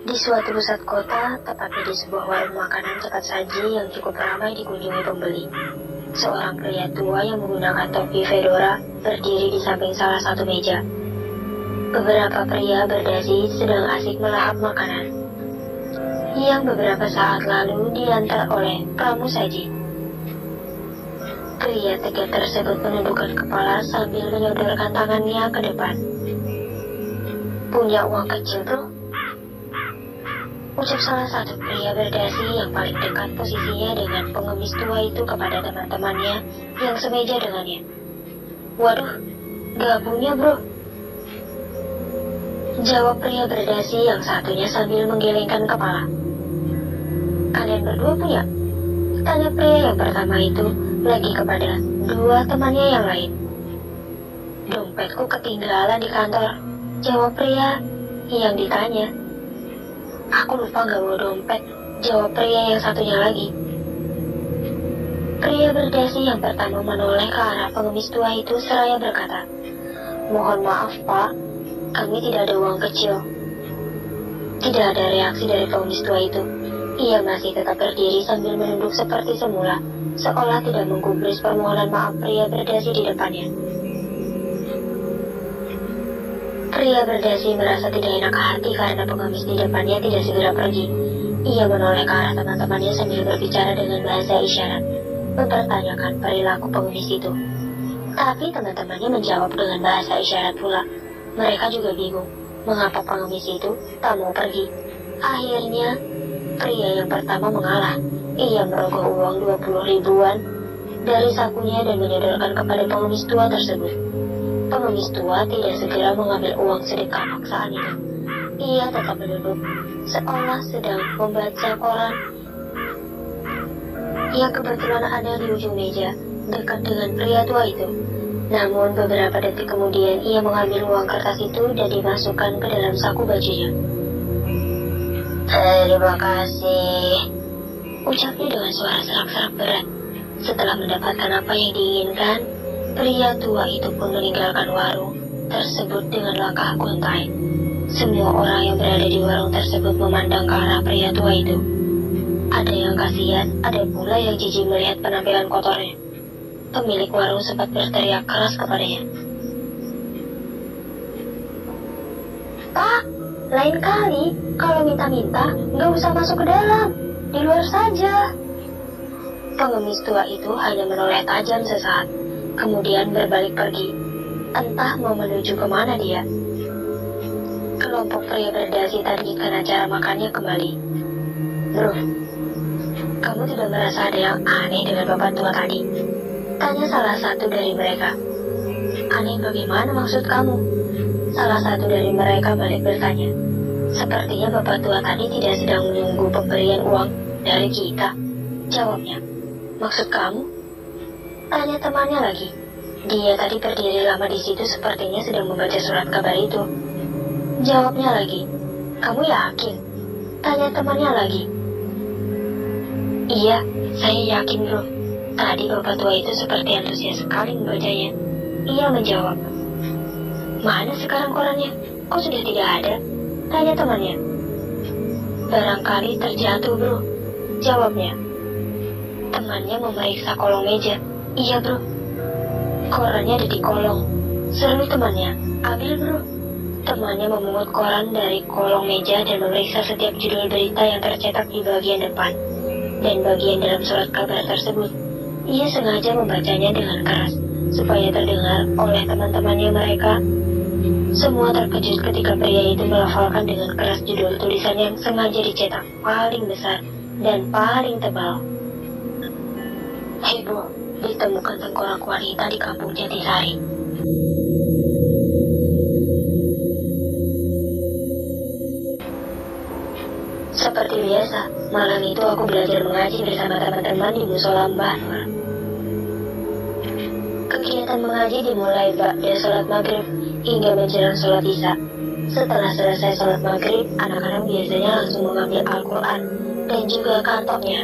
Di suatu pusat kota, tepatnya di sebuah warung makanan cepat saji yang cukup ramai dikunjungi pembeli. Seorang pria tua yang menggunakan topi fedora berdiri di samping salah satu meja. Beberapa pria berdasi sedang asik melahap makanan yang beberapa saat lalu diantar oleh pramu saji. Pria tegar tersebut menundukkan kepala sambil menyodorkan tangannya ke depan. "Punya uang kecil, bro?" ucap salah satu pria berdasi yang paling dekat posisinya dengan pengemis tua itu kepada teman-temannya yang semeja dengannya. "Waduh, gak punya, bro," jawab pria berdasi yang satunya sambil menggelengkan kepala. "Kalian berdua punya?" tanya pria yang pertama itu lagi kepada dua temannya yang lain. "Dompetku ketinggalan di kantor," jawab pria yang ditanya. "Aku lupa gak bawa dompet," jawab pria yang satunya lagi. Pria berdasi yang pertama menoleh ke arah pengemis tua itu seraya berkata, "Mohon maaf, Pak, kami tidak ada uang kecil." Tidak ada reaksi dari pengemis tua itu. Ia masih tetap berdiri sambil menunduk seperti semula, seolah tidak menggubris permohonan maaf pria berdasi di depannya. Pria berdasi merasa tidak enak hati karena pengemis di depannya tidak segera pergi. Ia menoleh ke arah teman-temannya sambil berbicara dengan bahasa isyarat, mempertanyakan perilaku pengemis itu. Tapi teman-temannya menjawab dengan bahasa isyarat pula. Mereka juga bingung mengapa pengemis itu tak mau pergi. Akhirnya, pria yang pertama mengalah. Ia merogoh uang 20 ribuan dari sakunya dan menyodorkan kepada pengemis tua tersebut. Pengemis tua tidak segera mengambil uang sedekah paksaan itu. Ia tetap menunduk, seolah sedang membaca koran yang kebetulan ada di ujung meja, dekat dengan pria tua itu. Namun beberapa detik kemudian ia mengambil uang kertas itu dan dimasukkan ke dalam saku bajunya. "Terima kasih," ucapnya dengan suara serak-serak berat. Setelah mendapatkan apa yang diinginkan, pria tua itu pun meninggalkan warung tersebut dengan langkah gontai. Semua orang yang berada di warung tersebut memandang ke arah pria tua itu. Ada yang kasihan, ada pula yang jijik melihat penampilan kotornya. Pemilik warung sempat berteriak keras kepadanya. "Pak, lain kali kalau minta-minta nggak usah masuk ke dalam, di luar saja." Pengemis tua itu hanya menoleh tajam sesaat, kemudian berbalik pergi. Entah mau menuju kemana dia. Kelompok pria berdasi tandingkan acara makannya kembali. "Bro, kamu tidak merasa ada yang aneh dengan bapak tua tadi?" tanya salah satu dari mereka. "Aneh bagaimana maksud kamu?" salah satu dari mereka balik bertanya. "Sepertinya bapak tua tadi tidak sedang menunggu pemberian uang dari kita," jawabnya. "Maksud kamu?" tanya temannya lagi. "Dia tadi berdiri lama di situ sepertinya sedang membaca surat kabar itu," jawabnya lagi. "Kamu yakin?" tanya temannya lagi. "Iya, saya yakin, bro. Tadi bapak tua itu seperti antusias sekali membacanya," ia menjawab. "Mana sekarang korannya? Kok sudah tidak ada?" tanya temannya. "Barangkali terjatuh, bro," jawabnya. Temannya memeriksa kolong meja. "Iya, bro, korannya ada di kolong," seru temannya. "Ambil, bro." Temannya memungut koran dari kolong meja dan memeriksa setiap judul berita yang tercetak di bagian depan dan bagian dalam surat kabar tersebut. Ia sengaja membacanya dengan keras supaya terdengar oleh teman-temannya mereka. Semua terkejut ketika pria itu melafalkan dengan keras judul tulisan yang sengaja dicetak paling besar dan paling tebal. "Heboh, ditemukan tengkorak wanita di kampung Jatisari." Seperti biasa, malam itu aku belajar mengaji bersama teman-teman di musola Mbah Nur. Kegiatan mengaji dimulai ba'da sholat maghrib hingga menjelang sholat isya. Setelah selesai sholat maghrib, anak-anak biasanya langsung mengambil Al-Quran dan juga kantongnya,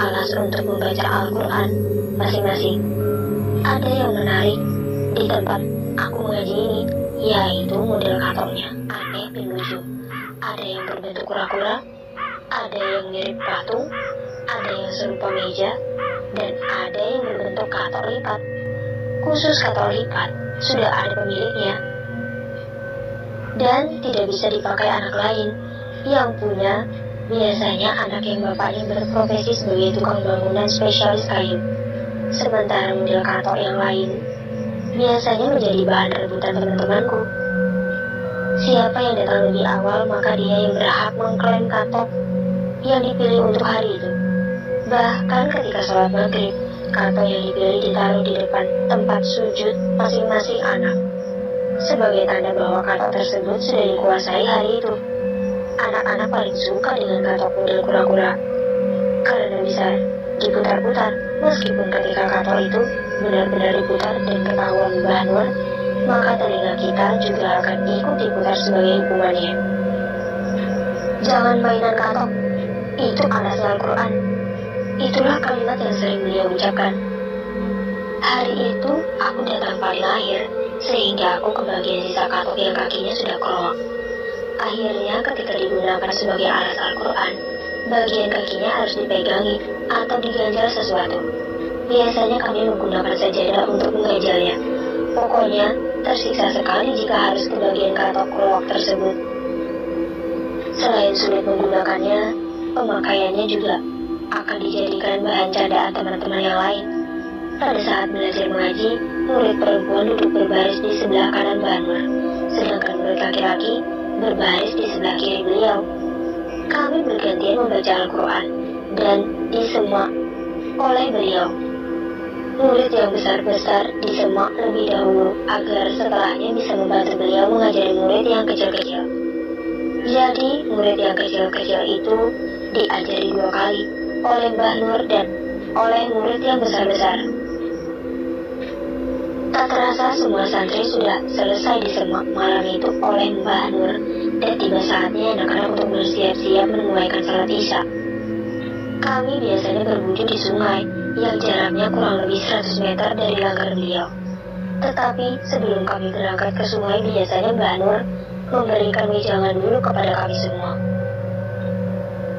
alas untuk membaca Al-Quran masing-masing. Ada yang menarik di tempat aku mengaji ini, yaitu model kantongnya aneh dan menuju. Ada yang berbentuk kura-kura, ada yang mirip patung, ada yang serupa meja, dan ada yang berbentuk katok lipat. Khusus katok lipat sudah ada pemiliknya dan tidak bisa dipakai anak lain. Yang punya biasanya anak yang bapaknya berprofesi sebagai tukang bangunan spesialis kayu. Sementara model katok yang lain biasanya menjadi bahan rebutan teman-temanku. Siapa yang datang lebih awal, maka dia yang berhak mengklaim katok yang dipilih untuk hari itu. Bahkan ketika sholat maghrib, katok yang dipilih ditaruh di depan tempat sujud masing-masing anak, sebagai tanda bahwa katok tersebut sudah dikuasai hari itu. Anak-anak paling suka dengan katok model kura-kura, karena bisa diputar-putar, meskipun ketika katok itu benar-benar diputar dan ketahuan Mbah Nur, maka telinga kita juga akan ikut diputar sebagai hukumannya. Jangan mainan katok, itu alasnya Al-Quran. Itulah kalimat yang sering beliau ucapkan. Hari itu aku datang paling akhir, sehingga aku kebagian sisa katok yang kakinya sudah kerowak. Akhirnya ketika digunakan sebagai alas Al-Quran, bagian kakinya harus dipegangi atau diganjal sesuatu. Biasanya kami menggunakan sajadah untuk mengganjalnya. Pokoknya tersiksa sekali jika harus kebagian katok kerowak tersebut. Selain sulit menggunakannya, pemakaiannya juga akan dijadikan bahan candaan teman-teman yang lain. Pada saat belajar mengaji, murid perempuan duduk berbaris di sebelah kanan Mbah Nur, sedangkan murid laki-laki berbaris di sebelah kiri beliau. Kami bergantian membaca Al-Quran dan disemak oleh beliau. Murid yang besar-besar disemak lebih dahulu agar setelahnya bisa membantu beliau mengajari murid yang kecil-kecil. Jadi murid yang kecil-kecil itu diajari 2 kali, oleh Mbah Nur dan oleh murid yang besar-besar. Tak terasa semua santri sudah selesai disemak malam itu oleh Mbah Nur, dan tiba saatnya anak-anak untuk bersiap-siap menunaikan salat Isya. Kami biasanya berwudu di sungai yang jaraknya kurang lebih 100 meter dari langgar beliau. Tetapi sebelum kami berangkat ke sungai, biasanya Mbah Nur memberikan wejangan dulu kepada kami semua.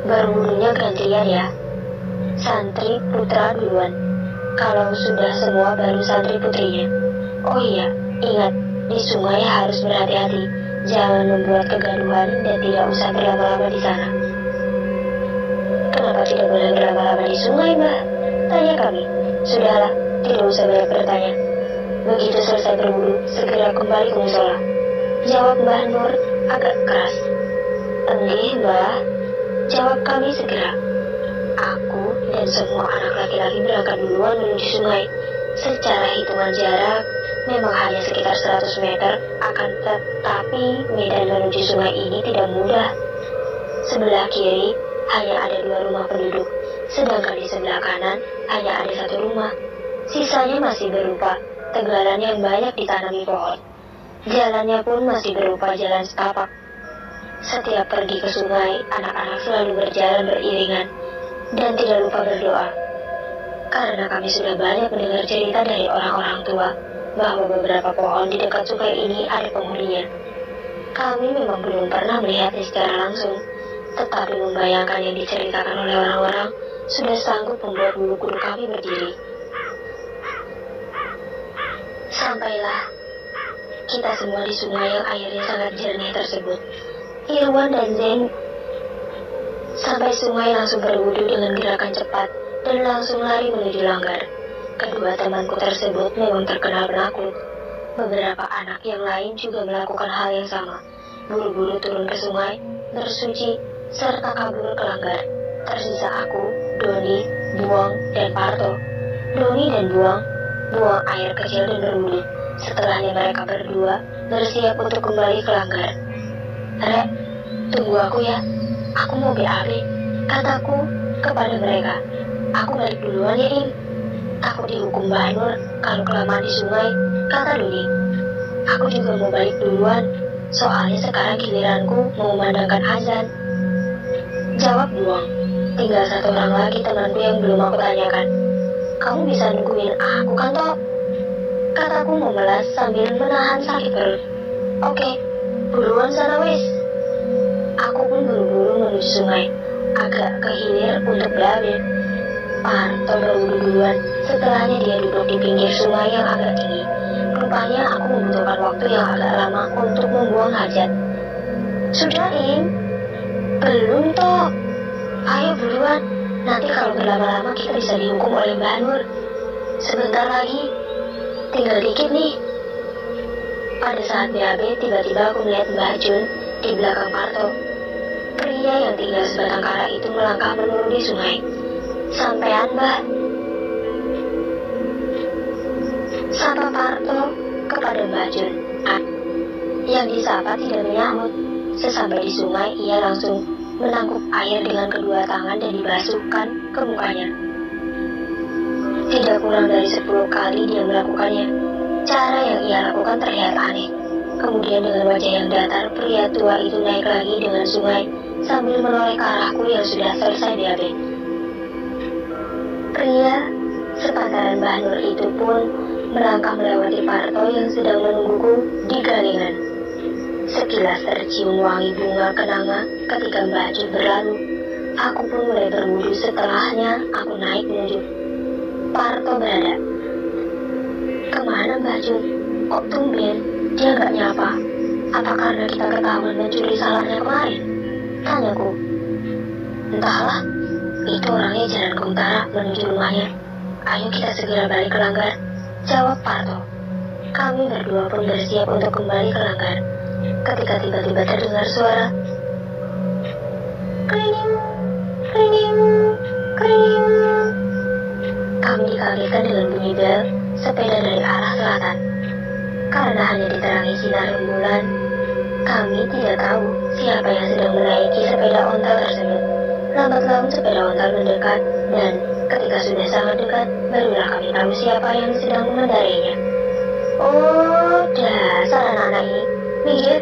Berwudunya gantian ya. Santri putra duluan. Kalau sudah semua baru santri putrinya. Oh iya, ingat, di sungai harus berhati-hati. Jangan membuat kegaduhan dan tidak usah berlama-lama di sana. Kenapa tidak boleh berlama-lama di sungai, Mbah? Tanya kami. Sudahlah, tidak usah banyak bertanya. Begitu selesai berwudu, segera kembali ke musola. Jawab Mbah Nur agak keras. Enggih, Mbah. Jawab kami segera. Aku dan semua anak laki-laki berangkat duluan menuju sungai. Secara hitungan jarak, memang hanya sekitar 100 meter, akan tetapi medan menuju sungai ini tidak mudah. Sebelah kiri hanya ada 2 rumah penduduk, sedangkan di sebelah kanan hanya ada 1 rumah. Sisanya masih berupa tegalan yang banyak ditanami pohon. Jalannya pun masih berupa jalan setapak. Setiap pergi ke sungai, anak-anak selalu berjalan beriringan dan tidak lupa berdoa. Karena kami sudah banyak mendengar cerita dari orang-orang tua bahwa beberapa pohon di dekat sungai ini ada penghuninya. Kami memang belum pernah melihatnya secara langsung, tetapi membayangkan yang diceritakan oleh orang-orang sudah sanggup membuat bulu kuduk kami berdiri. Sampailah kita semua di sungai yang airnya sangat jernih tersebut. Irwan dan Zain sampai sungai langsung berwudu dengan gerakan cepat dan langsung lari menuju langgar. Kedua temanku tersebut memang terkenal penakluk. Beberapa anak yang lain juga melakukan hal yang sama. Buru-buru turun ke sungai, bersuci, serta kabur ke langgar. Tersisa aku, Doni, Buang, dan Parto. Doni dan Buang buang air kecil dan berwudu. Setelahnya mereka berdua bersiap untuk kembali ke langgar. Rek, tunggu aku ya. Aku mau BAB, kataku kepada mereka. Aku balik duluan ya, Im. Aku dihukum Mbah Nur kalau kelamaan di sungai, kata Doni. Aku juga mau balik duluan, soalnya sekarang giliranku mengumandangkan azan. Jawab Buang. Tinggal 1 orang lagi temanku yang belum aku tanyakan. Kamu bisa nungguin aku kan, Tok? Kataku memelas sambil menahan sakit perut. Oke, buruan sana wis. menuju sungai, agak ke hilir untuk berabe. Parto berwudu duluan, setelahnya dia duduk di pinggir sungai yang agak tinggi. Rupanya aku membutuhkan waktu yang agak lama untuk membuang hajat. Sudah, Im? Belum, toh. Ayo buruan, nanti kalau berlama-lama kita bisa dihukum oleh Mbak Nur. Sebentar lagi, tinggal dikit nih. Pada saat BAB, tiba-tiba aku melihat Mbak Jun di belakang Parto. Pria yang tinggal sebatang kara itu melangkah menuruni sungai. Sampean, Mbah. Sapa Parto kepada Mbak Jun. Yang disapa tidak menyahut. Sesampai di sungai, ia langsung menangkup air dengan kedua tangan dan dibasuhkan ke mukanya. Tidak kurang dari 10 kali dia melakukannya. Cara yang ia lakukan terlihat aneh. Kemudian dengan wajah yang datar, pria tua itu naik lagi dengan sungai sambil menoleh ke arahku yang sudah selesai BAB. Pria sepantaran Mbah Nur itu pun melangkah melewati Parto yang sedang menungguku di galengan. Sekilas tercium wangi bunga kenanga ketika Mbah Jun berlalu. Aku pun mulai berwudu, setelahnya aku naik menuju Parto berada. Kemana Mbah Jun? Kok tumben? Dia gak nyapa. Apa karena kita ketahuan mencuri salahnya kemarin? Tanyaku. Entahlah, itu orangnya jalan ke utara menuju rumahnya. Ayo kita segera balik ke Langgar, jawab Parto. Kami berdua pun bersiap untuk kembali ke Langgar. Ketika tiba-tiba terdengar suara kering, kering, kering. Kami dikagetkan dengan bunyi bel sepeda dari arah selatan. Karena hanya diterangi sinar rembulan, kami tidak tahu siapa yang sedang menaiki sepeda ontel tersebut. Lambat laun sepeda ontel mendekat, dan ketika sudah sangat dekat, barulah kami tahu siapa yang sedang mengendarinya. Oh, dasar anak-anak ini. Minggir,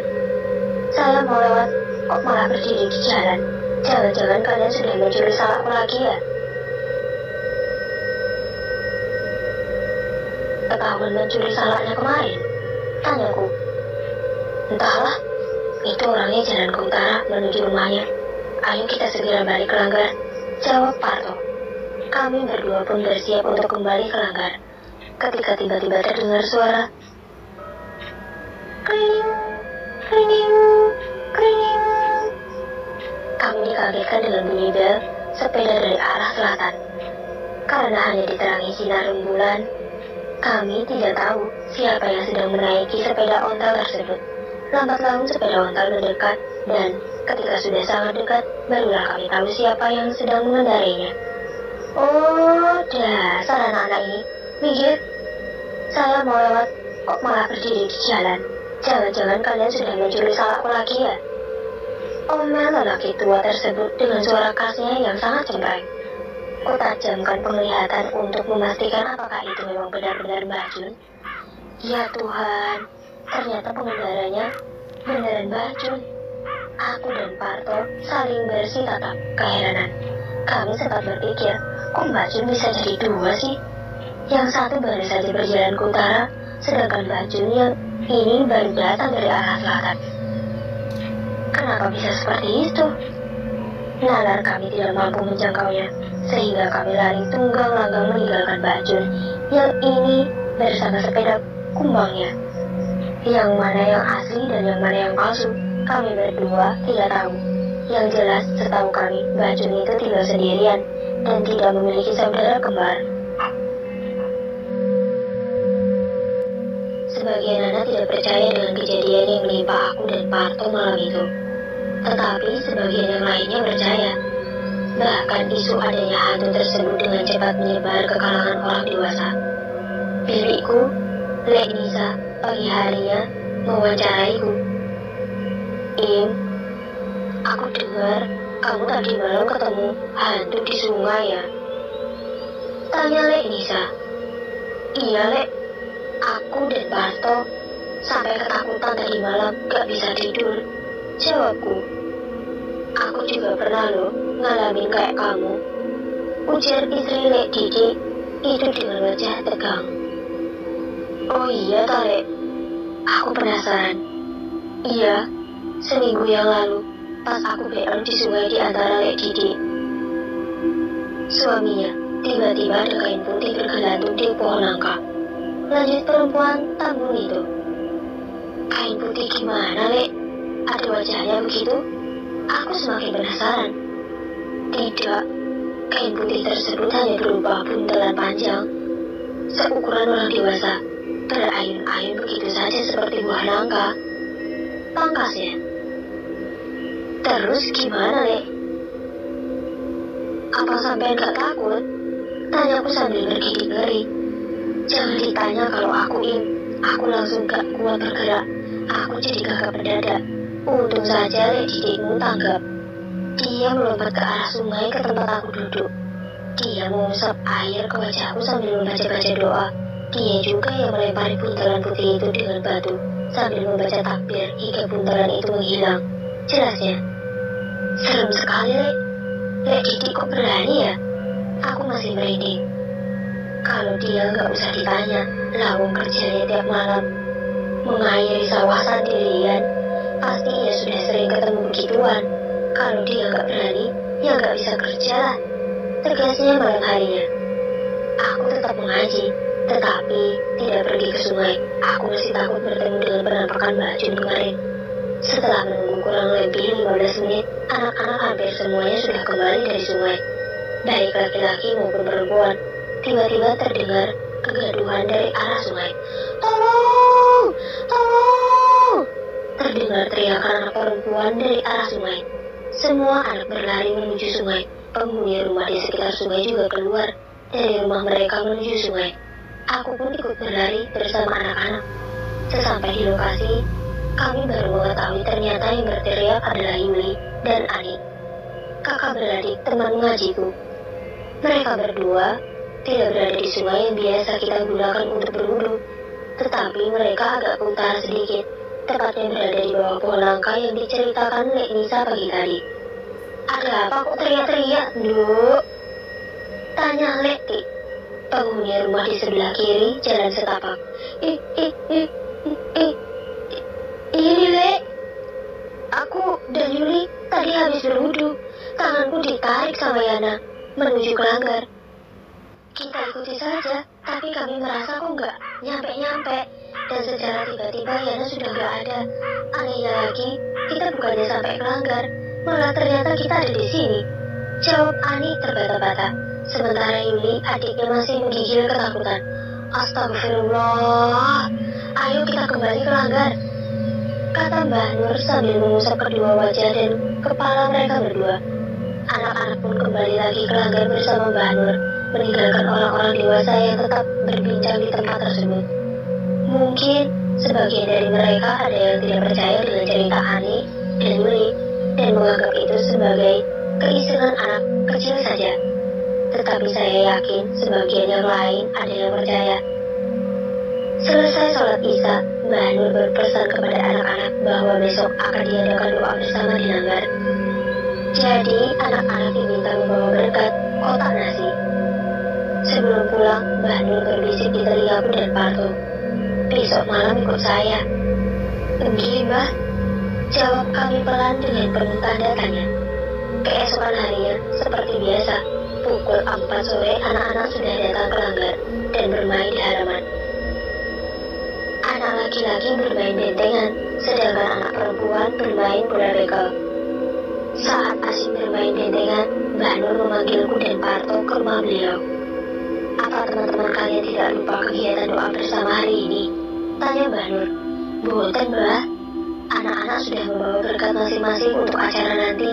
saya mau lewat, kok malah berdiri di jalan? Jangan-jangan kalian sudah mencuri salakku lagi ya? Ketahuan mencuri salaknya kemarin? Tanyaku. Entahlah, itu orangnya jalan ke utara menuju rumahnya. Ayo kita segera balik ke Langgar, jawab Parto. Kami berdua pun bersiap untuk kembali ke Langgar. Ketika tiba-tiba terdengar suara kering, kering, kering. Kami dikagetkan dengan bunyi bel sepeda dari arah selatan. Karena hanya diterangi sinar rembulan, kami tidak tahu siapa yang sedang menaiki sepeda ontel tersebut. Lambat laun sepeda ontel mendekat, dan ketika sudah sangat dekat, barulah kami tahu siapa yang sedang mengendarinya. Oh, dasar anak-anak ini. Minggir, saya mau lewat, kok malah berdiri di jalan? Jangan-jangan kalian sudah mencuri salakku lagi ya? Omel lelaki tua tersebut dengan suara khasnya yang sangat cempreng. Kutajamkan penglihatan untuk memastikan apakah itu memang benar-benar Mbah Jun. Ya Tuhan, ternyata pengendaranya beneran Mbah Jun. Aku dan Parto saling bersitatap keheranan. Kami sempat berpikir, kok Mbah Jun bisa jadi dua sih? Yang satu baru saja berjalan ke utara, sedangkan Mbah Jun yang ini baru datang dari arah selatan. Kenapa bisa seperti itu? Nalar kami tidak mampu menjangkaunya, sehingga kami lari tunggang langgang meninggalkan Mbah Jun yang ini bersama sepeda kumbangnya. Yang mana yang asli dan yang mana yang palsu, kami berdua tidak tahu. Yang jelas, setahu kami, Mbah Jun itu tinggal sendirian dan tidak memiliki saudara kembar. Sebagian anak tidak percaya dengan kejadian yang menimpa aku dan Parto malam itu. Tetapi sebagian yang lainnya percaya. Bahkan isu adanya hantu tersebut dengan cepat menyebar ke kalangan orang dewasa. Bibiku, Lek Nisa, pagi harinya mewawancaraiku. Im, aku dengar kamu tadi malam ketemu hantu di sungai ya? Tanya Lek Nisa. Iya Lek, aku dan Parto sampai ketakutan tadi malam gak bisa tidur, jawabku. Aku juga pernah loh ngalamin kayak kamu, ujar istri Lek Diki itu dengan wajah tegang. Oh iya Lek, aku penasaran. Iya, seminggu yang lalu pas aku berenang di sungai di antara Lek Didi. Suaminya tiba-tiba ada kain putih bergelantung di pohon nangka. Lanjut perempuan tambun itu. Kain putih gimana, Lek? Ada wajahnya begitu? Aku semakin penasaran. Tidak, kain putih tersebut hanya berupa buntelan panjang, seukuran orang dewasa, berayun-ayun begitu saja seperti buah nangka. Pangkasnya. Terus gimana, Lek? Apa sampai gak takut? Tanyaku sambil bergigit ngeri. Jangan ditanya kalau aku langsung gak kuat bergerak. Aku jadi gagap mendadak. Untung saja Lek Didikmu tanggap. Dia melompat ke arah sungai ke tempat aku duduk. Dia mengusap air ke wajahku sambil membaca-baca doa. Dia juga yang melempari buntelan putih itu dengan batu sambil membaca takbir hingga buntelan itu menghilang. Jelasnya, serem sekali, Lek. Lek Didik kok berani ya? Aku masih merinding. Kalau dia nggak usah ditanya, lawang kerjanya tiap malam mengairi sawah sendirian. Pasti ia sudah sering ketemu begituan. Kalau dia nggak berani, ya nggak bisa kerja lah. Tegasnya malam harinya. Aku tetap mengaji, tetapi tidak pergi ke sungai. Aku masih takut bertemu dengan penampakan Mbak Jun kemarin. Setelah menunggu kurang lebih 15 menit, anak-anak hampir semuanya sudah kembali dari sungai. Baik laki-laki maupun perempuan. Tiba-tiba terdengar kegaduhan dari arah sungai. Tolong! Tolong! Terdengar teriakan anak perempuan dari arah sungai. Semua anak berlari menuju sungai. Penghuni rumah di sekitar sungai juga keluar dari rumah mereka menuju sungai. Aku pun ikut berlari bersama anak-anak. Sesampai di lokasi, kami baru mengetahui ternyata yang berteriak adalah Yuli dan Ani, kakak beradik teman mengajiku. Mereka berdua tidak berada di sungai yang biasa kita gunakan untuk berwudu, tetapi mereka agak ke utara sedikit, tepatnya berada di bawah pohon nangka yang diceritakan Lek Nisa pagi tadi. Ada apa kok teriak-teriak, Nduk? Tanya Leti, penghuni rumah di sebelah kiri jalan setapak. Ini, Lek. Aku dan Yuli tadi habis berwudu. Tanganku ditarik sama Yana menuju ke langgar. Kita ikuti saja, tapi kami merasa kok nggak nyampe-nyampe. Dan secara tiba-tiba Yana sudah nggak ada. Anehnya lagi, kita bukannya sampai ke langgar, malah ternyata kita ada di sini. Jawab Ani terbata-bata. Sementara Yuli, adiknya masih menggigil ketakutan. Astagfirullah. Ayo kita kembali ke langgar, kata Mbah Nur sambil mengusap kedua wajah dan kepala mereka berdua. Anak-anak pun kembali lagi ke langgar bersama Mbah Nur, meninggalkan orang-orang dewasa yang tetap berbincang di tempat tersebut. Mungkin sebagian dari mereka ada yang tidak percaya dengan cerita Ani dan Yuli dan menganggap itu sebagai keisengan anak kecil saja. Tetapi saya yakin sebagian yang lain ada yang percaya. Selesai sholat Isya, Mbah Nur berpesan kepada anak-anak bahwa besok akan diadakan doa bersama di langgar. Jadi anak-anak diminta membawa berkat kotak nasi. Sebelum pulang, Mbah Nur berbisik di telingaku dan Parto. Besok malam ikut saya. Begini, Mbah, jawab kami pelan dengan penuh tanda tanya. Keesokan harinya, seperti biasa, pukul 4 sore anak-anak sudah datang ke langgar dan bermain di halaman. Anak laki-laki bermain bentengan, sedangkan anak perempuan bermain bola bekel. Saat asik bermain bentengan, Mbah Nur memanggilku dan Parto ke rumah beliau. Apa teman-teman kalian tidak lupa kegiatan doa bersama hari ini? Tanya Mbah Nur. Boten, Mbah. Anak-anak sudah membawa berkat masing-masing untuk acara nanti,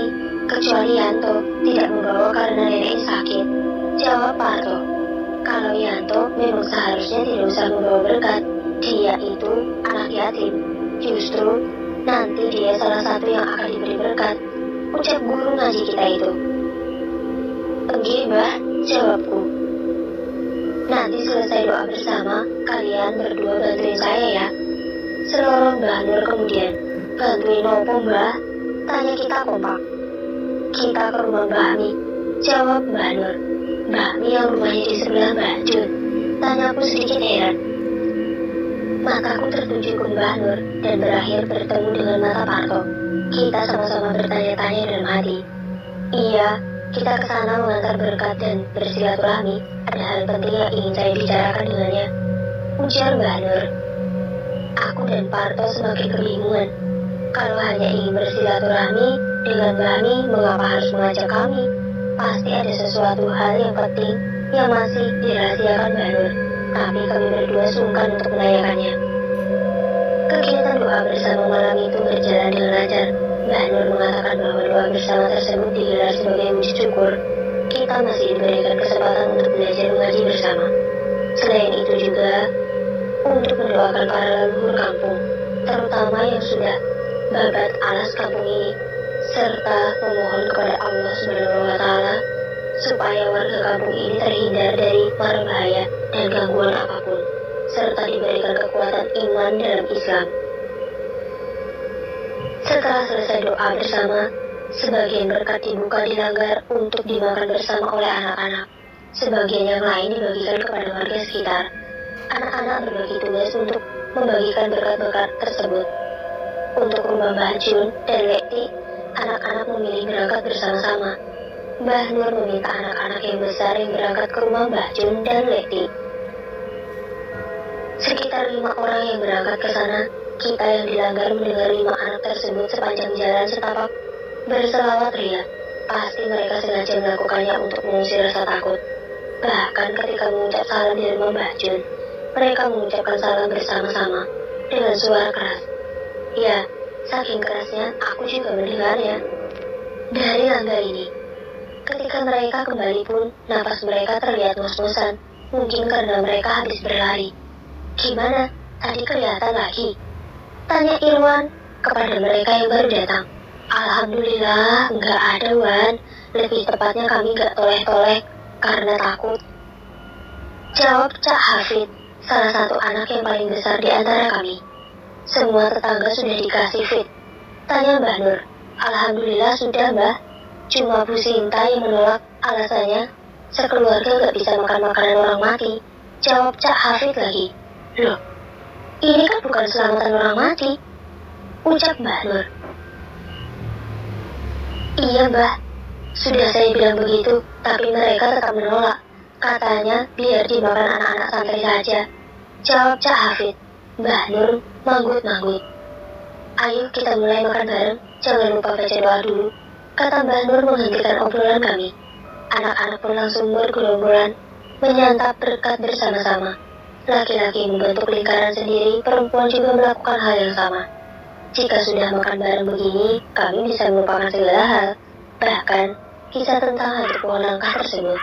kecuali Yanto tidak membawa karena neneknya sakit. Jawab Parto. Kalau Yanto memang seharusnya tidak usah membawa berkat. Dia itu anak yatim. Justru nanti dia salah satu yang akan diberi berkat, ucap guru ngaji kita itu. Pergi, Mbah, jawabku. Nanti selesai doa bersama, kalian berdua bantuin saya ya. Selorong Mbah Nur kemudian. Bantuin opo, Mbah? Tanya kita kompak. Kita ke rumah Mbah Mi, jawab Mbah Nur. Mbah Mi yang rumahnya di sebelah Mbah Jun. Tanyaku sedikit heran. Mataku tertuju ke Mbah Nur dan berakhir bertemu dengan mata Parto. Kita sama-sama bertanya-tanya dalam hati. Iya, kita ke sana mengantar berkat dan bersilaturahmi. Ada hal penting yang ingin saya bicarakan dengannya, ujar Mbah Nur. Aku dan Parto semakin kebingungan. Kalau hanya ingin bersilaturahmi dengan Bani, mengapa harus mengajak kami? Pasti ada sesuatu hal yang penting yang masih dirahasiakan Mbah Nur. Tapi kami berdua sungkan untuk menanyakannya. Kegiatan doa bersama malam itu berjalan dengan lancar. Mbah Nur mengatakan bahwa doa bersama tersebut digelar sebagai wujud syukur. Kita masih diberikan kesempatan untuk belajar mengaji bersama. Selain itu juga untuk mendoakan para leluhur kampung, terutama yang sudah babat alas kampung ini, serta memohon kepada Allah Subhanahu wa Ta'ala supaya warga kampung ini terhindar dari mara bahaya dan gangguan apapun, serta diberikan kekuatan iman dalam Islam. Setelah selesai doa bersama, sebagian berkat dibuka di langgar untuk dimakan bersama oleh anak-anak. Sebagian yang lain dibagikan kepada warga sekitar. Anak-anak berbagi tugas untuk membagikan berkat-berkat tersebut. Untuk rumah Mbah Jun dan Lekti, anak-anak memilih berangkat bersama-sama. Mbah Nur meminta anak-anak yang besar yang berangkat ke rumah Mbah Jun dan Lekti. Sekitar 5 orang yang berangkat ke sana. Kita yang dilanggar mendengar 5 anak tersebut sepanjang jalan setapak berselawat ria. Pasti mereka sengaja melakukannya untuk mengusir rasa takut. Bahkan ketika mengucap salam di rumah Mbah Jun, mereka mengucapkan salam bersama-sama dengan suara keras. Ya, saking kerasnya aku juga mendengarnya dari langgar ini. Ketika mereka kembali pun, napas mereka terlihat ngos-ngosan. Mungkin karena mereka habis berlari. Gimana? Tadi kelihatan lagi? Tanya Irwan kepada mereka yang baru datang. Alhamdulillah, nggak ada Wan. Lebih tepatnya kami nggak toleh-toleh karena takut. Jawab Cak Hafid, salah satu anak yang paling besar di antara kami. Semua tetangga sudah dikasih fit. Tanya Mbah Nur. Alhamdulillah sudah Mbah. Cuma Bu Sinta yang menolak, alasannya sekeluarga nggak bisa makan makanan orang mati. Jawab Cak Hafid lagi. Loh, ini kan bukan selamatan orang mati, ucap Mbah Nur. Iya Mbah, sudah saya bilang begitu, tapi mereka tetap menolak. Katanya biar dimakan anak-anak santri saja. Jawab Cak Hafid. Mbah Nur manggut-manggut. Ayo kita mulai makan bareng, jangan lupa baca doa dulu, kata Mbah Nur menghentikan obrolan kami. Anak-anak pun langsung bergerombolan menyantap berkat bersama-sama. Laki-laki membentuk lingkaran sendiri, perempuan juga melakukan hal yang sama. Jika sudah makan bareng begini, kami bisa melupakan segala hal, bahkan kisah tentang hantu pohon langka tersebut.